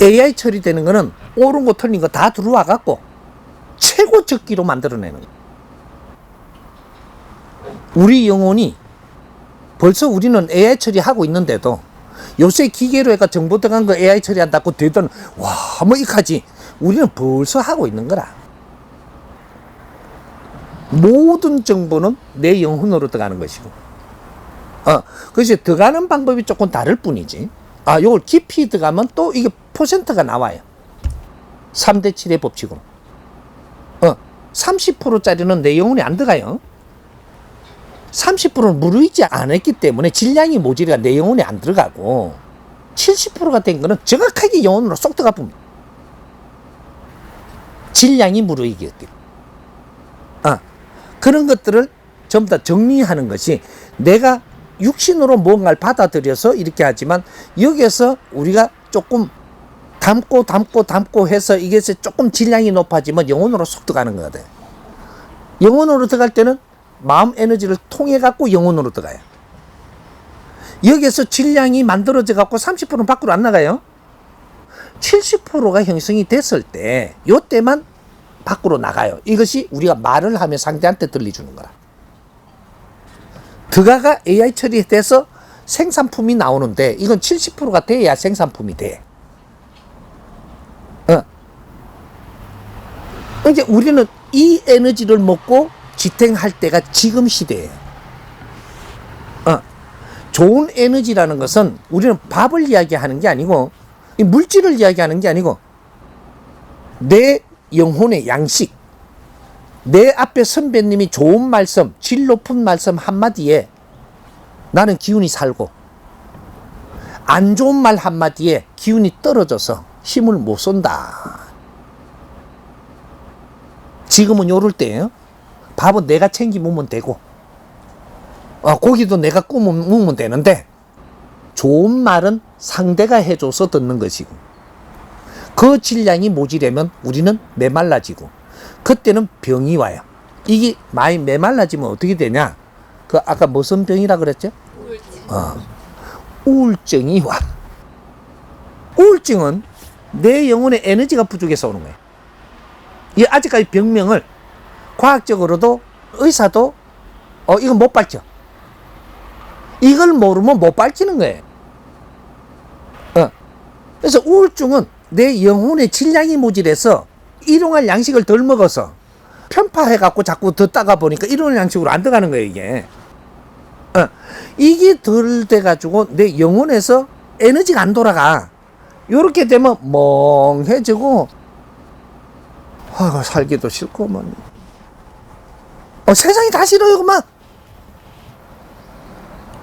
AI 처리되는 거는 옳은 거 틀린 거 다 들어와 갖고 최고 적기로 만들어내는 거예요. 우리 영혼이 벌써 우리는 AI 처리하고 있는데도 요새 기계로 해가 정보 들어간 거 AI 처리한다고 되던 와 뭐 이까지 우리는 벌써 하고 있는 거라. 모든 정보는 내 영혼으로 들어가는 것이고 그래서 들어가는 방법이 조금 다를 뿐이지. 요걸 깊이 들어가면 또 이게 퍼센트가 나와요. 3대 7의 법칙으로 30%짜리는 내 영혼이 안 들어가요. 30%는 무르익지 않았기 때문에 질량이 모자라가 내 영혼이 안 들어가고 70%가 된 거는 정확하게 영혼으로 쏙 들어가 봅니다. 질량이 무르익었기 때문에 그런 것들을 전부 다 정리하는 것이 내가 육신으로 뭔가를 받아들여서 이렇게 하지만 여기에서 우리가 조금 담고 해서 이게 조금 질량이 높아지면 영혼으로 쏙 들어가는 거거든. 영혼으로 들어갈 때는 마음 에너지를 통해 갖고 영혼으로 들어가요. 여기에서 질량이 만들어져 갖고 30%는 밖으로 안 나가요. 70%가 형성이 됐을 때 요때만 밖으로 나가요. 이것이 우리가 말을 하면 상대한테 들려주는 거라. 들어가가 AI 처리돼서 생산품이 나오는데 이건 70%가 돼야 생산품이 돼. 이제 우리는 이 에너지를 먹고 지탱할 때가 지금 시대예요. 좋은 에너지라는 것은 우리는 밥을 이야기하는 게 아니고 물질을 이야기하는 게 아니고 내 영혼의 양식, 내 앞에 선배님이 좋은 말씀, 질 높은 말씀 한마디에 나는 기운이 살고 안 좋은 말 한마디에 기운이 떨어져서 힘을 못 쏜다. 지금은 요럴 때예요. 밥은 내가 챙겨 먹으면 되고 고기도 내가 구워 먹으면 되는데 좋은 말은 상대가 해줘서 듣는 것이고 그 질량이 모자라면 우리는 메말라지고 그때는 병이 와요. 이게 많이 메말라지면 어떻게 되냐? 그 아까 무슨 병이라 그랬죠? 우울증이 와. 우울증은 내 영혼의 에너지가 부족해서 오는 거예요. 이 아직까지 병명을 과학적으로도 의사도 이건 못 밝혀. 이걸 모르면 못 밝히는 거예요. 그래서 우울증은 내 영혼의 질량이 모자라서 일용할 양식을 덜 먹어서 편파해갖고 자꾸 듣다가 보니까 일용할 양식으로 안 들어가는 거예요, 이게. 이게 덜 돼가지고 내 영혼에서 에너지가 안 돌아가. 요렇게 되면 멍해지고, 살기도 싫고, 세상이 다 싫어요, 그만.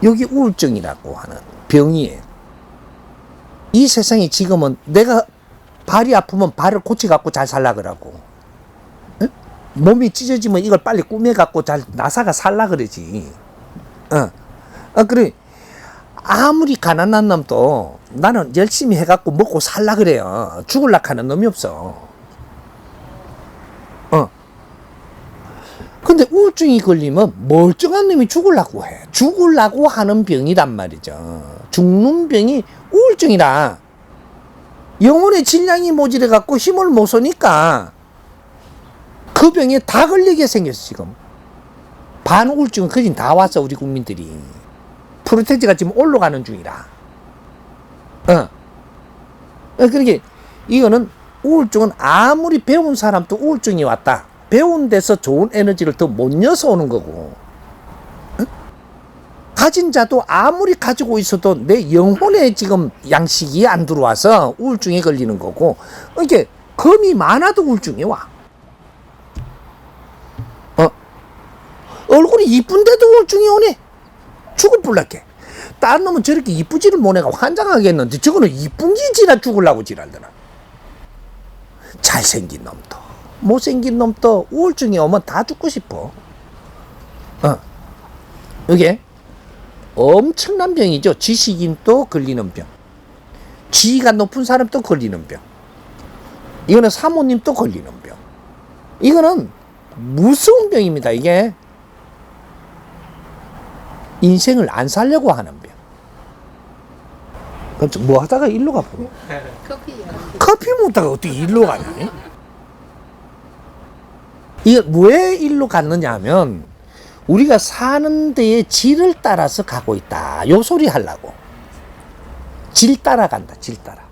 여기 우울증이라고 하는 병이에요. 이 세상이 지금은 내가 발이 아프면 발을 고쳐갖고 잘 살라 그러고, 몸이 찢어지면 이걸 빨리 꾸며갖고 잘 나사가 살라 그러지. 그래. 아무리 가난한 놈도 나는 열심히 해갖고 먹고 살라 그래요. 죽을라 하는 놈이 없어. 근데 우울증이 걸리면 멀쩡한 놈이 죽으려고 해. 죽으려고 하는 병이란 말이죠. 죽는 병이 우울증이라. 영혼의 질량이 모자라갖고 힘을 못 쏘니까 그 병에 다 걸리게 생겼어, 지금. 반우울증은 거진 다 왔어, 우리 국민들이. 프로테지가 지금 올라가는 중이라. 그러니까 이거는 우울증은 아무리 배운 사람도 우울증이 왔다. 배운 데서 좋은 에너지를 더 못 넣어서 오는 거고. 가진 자도 아무리 가지고 있어도 내 영혼에 지금 양식이 안 들어와서 우울증에 걸리는 거고. 이게 금이 많아도 우울증이 와. 얼굴이 이쁜데도 우울증이 오네. 죽을 뿔났게. 다른 놈은 저렇게 이쁘지를 못해가 환장하겠는데 저거는 이쁜 게 지나 죽으려고 지랄더라. 잘생긴 놈도 못생긴 놈도 우울증이 오면 다 죽고 싶어. 이게 엄청난 병이죠. 지식인도 걸리는 병, 지위가 높은 사람도 걸리는 병, 이거는 사모님도 걸리는 병. 이거는 무서운 병입니다. 이게 인생을 안 살려고 하는 병. 그럼 뭐 하다가 일로 가보네. 커피 먹다가 어떻게 일로 가냐? 이게 왜 일로 갔느냐 하면 우리가 사는 데의 질을 따라서 가고 있다. 요 소리 하려고. 질 따라 간다. 질 따라.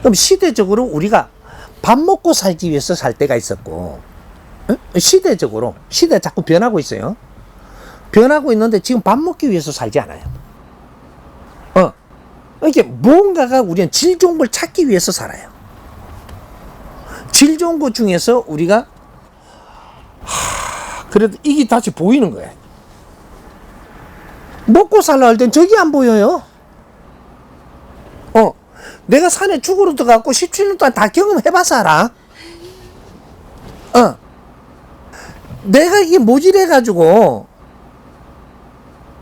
그럼 시대적으로 우리가 밥 먹고 살기 위해서 살 때가 있었고, 시대적으로 시대가 자꾸 변하고 있어요. 변하고 있는데 지금 밥 먹기 위해서 살지 않아요. 이렇게 뭔가가 우리는 질 좋은 걸 찾기 위해서 살아요. 질 좋은 것 중에서 우리가 그래도 이게 다시 보이는 거야. 먹고 살라 할 땐 저기 안 보여요. 내가 산에 죽으러 들어가고 17년 동안 다 경험해봐서 알아. 내가 이게 모질해가지고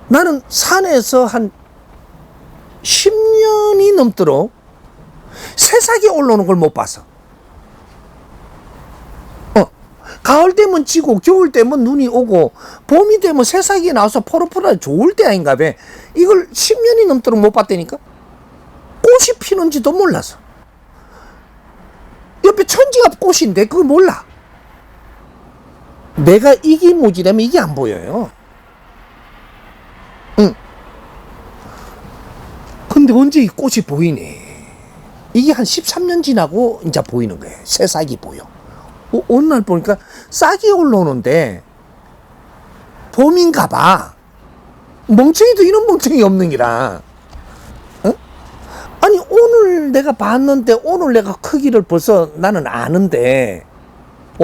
나는 산에서 한 10년이 넘도록 새싹이 올라오는 걸 못 봤어. 가을 되면 지고 겨울 되면 눈이 오고 봄이 되면 새싹이 나와서 포릇포릇 좋을 때 아닌가 봐. 이걸 10년이 넘도록 못 봤다니까. 꽃이 피는지도 몰라서. 옆에 천지가 꽃인데 그걸 몰라. 내가 이게 모지라면 이게 안 보여요. 근데 언제 이 꽃이 보이네. 이게 한 13년 지나고 이제 보이는 거예요. 새싹이 보여. 어느 날 보니까 싹이 올라오는데 봄인가 봐. 멍청이도 이런 멍청이 없는 기라. 아니 오늘 내가 봤는데 오늘 내가 크기를 벌써 나는 아는데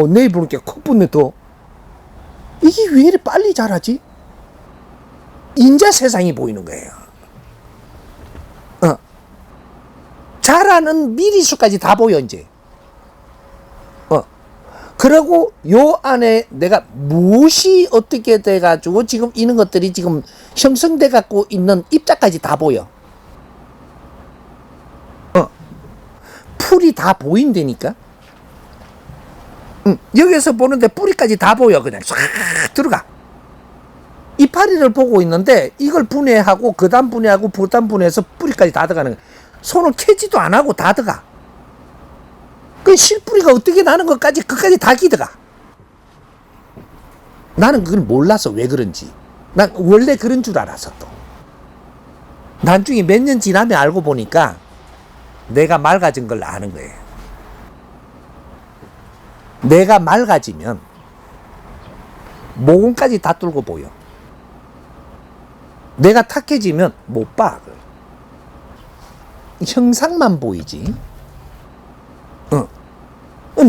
내일 보니까 컸네 더. 이게 왜 이렇게 빨리 자라지? 인자 세상이 보이는 거예요. 자라는 미리수까지 다 보여 이제. 그리고 요 안에 내가 무엇이 어떻게 돼가지고 지금 이런 것들이 지금 형성돼 갖고 있는 입자까지 다 보여. 풀이 다 보인다니까. 여기서 보는데 뿌리까지 다 보여. 그냥 싹 들어가. 이파리를 보고 있는데 이걸 분해하고 그다음 분해하고 그다음 분해해서 뿌리까지 다 들어가는 거야. 손을 캐지도 안 하고 다 들어가. 그 실뿌리가 어떻게 나는 것까지 그까지 다 기들어가. 나는 그걸 몰라서 왜 그런지. 난 원래 그런 줄 알았어 또. 나중에 몇 년 지나면 알고 보니까 내가 맑아진 걸 아는 거예요. 내가 맑아지면 모공까지 다 뚫고 보여. 내가 탁해지면 못 봐. 형상만 보이지.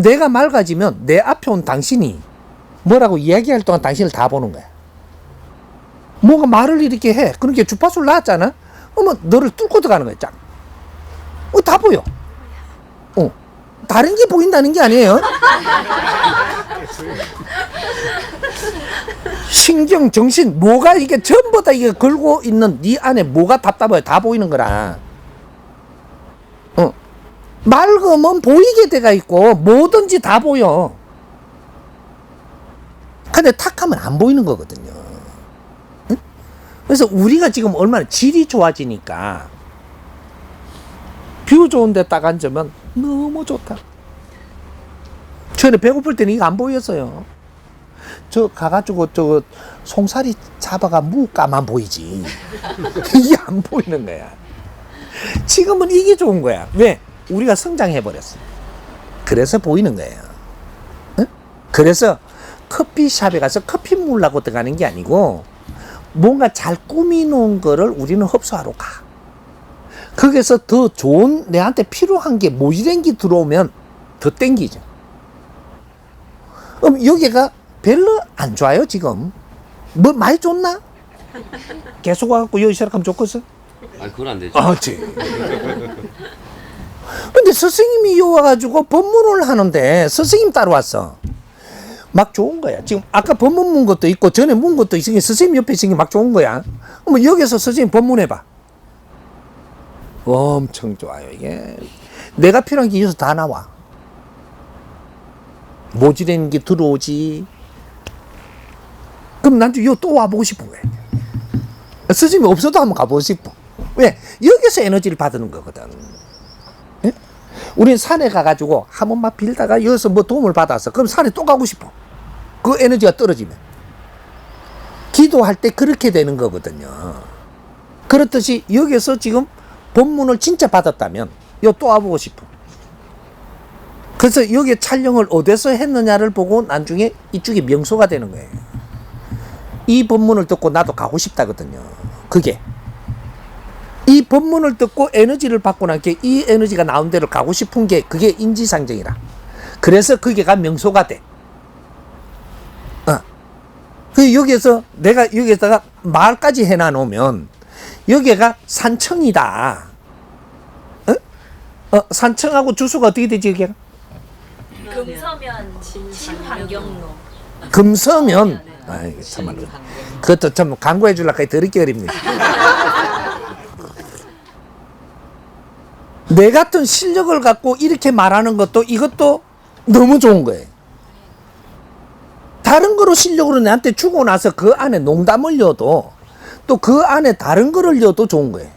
내가 맑아지면 내 앞에 온 당신이 뭐라고 이야기할 동안 당신을 다 보는 거야. 뭐가 말을 이렇게 해. 그러니까 주파수를 놨잖아. 너를 뚫고 들어가는 거야. 쫙. 다 보여. 다른 게 보인다는 게 아니에요. 신경, 정신, 뭐가 이게 전부 다 이게 걸고 있는 네 안에 뭐가 답답해. 다 보이는 거라. 맑으면 보이게 돼가 있고 뭐든지 다 보여. 근데 탁하면 안 보이는 거거든요. 그래서 우리가 지금 얼마나 질이 좋아지니까 뷰 좋은 데 딱 앉으면 너무 좋다. 전에 배고플 때는 이거 안 보였어요. 저 가가지고 저 송사리 잡아가 무까만 보이지. 이게 안 보이는 거야. 지금은 이게 좋은 거야. 왜? 우리가 성장해버렸어. 그래서 보이는 거예요. 그래서 커피숍에 가서 커피 먹으려고 들어가는 게 아니고 뭔가 잘 꾸미놓은 거를 우리는 흡수하러 가. 거기서 더 좋은 내한테 필요한 게 모질한 게 들어오면 더 땡기죠. 그럼 여기가 별로 안 좋아요 지금? 뭐 많이 좋나? 계속 와갖고 여기 시작하면 좋겠어? 아니 그건 안 되죠. 그렇지. 근데 스승님이 와가지고 법문을 하는데 스승님 따라왔어. 막 좋은 거야. 지금 아까 법문 문 것도 있고 전에 문 것도 있으니 스승님 옆에 있으니 막 좋은 거야. 그럼 여기서 스승님 법문해봐. 엄청 좋아요. 이게 내가 필요한 게 여기서 다 나와. 모질한 게 들어오지. 그럼 난 또 와보고 싶은 거야. 스승님이 없어도 한번 가보고 싶어. 왜? 여기서 에너지를 받는 거거든. 예? 우린 산에 가가지고 한 번만 빌다가 여기서 뭐 도움을 받아서 그럼 산에 또 가고 싶어. 그 에너지가 떨어지면. 기도할 때 그렇게 되는 거거든요. 그렇듯이 여기서 지금 본문을 진짜 받았다면 요 또 와보고 싶어. 그래서 여기 촬영을 어디서 했느냐를 보고 나중에 이쪽이 명소가 되는 거예요. 이 본문을 듣고 나도 가고 싶다거든요. 그게 이 본문을 듣고 에너지를 받고 나니까 이 에너지가 나온 데로 가고 싶은 게 그게 인지상정이라. 그래서 그게가 명소가 돼. 그 여기에서 내가 여기에다가 말까지 해놔 놓으면 여기가 산청이다. 산청하고 주소가 어떻게 되지 여기가? 금서면 신환경로. 금서면. 아이 참말로. 그것도 참 광고해 주려고 더럽게 어렵네. 내 같은 실력을 갖고 이렇게 말하는 것도 이것도 너무 좋은 거예요. 다른 거로 실력으로 내한테 주고 나서 그 안에 농담을 넣어도 또 그 안에 다른 거를 넣어도 좋은 거예요.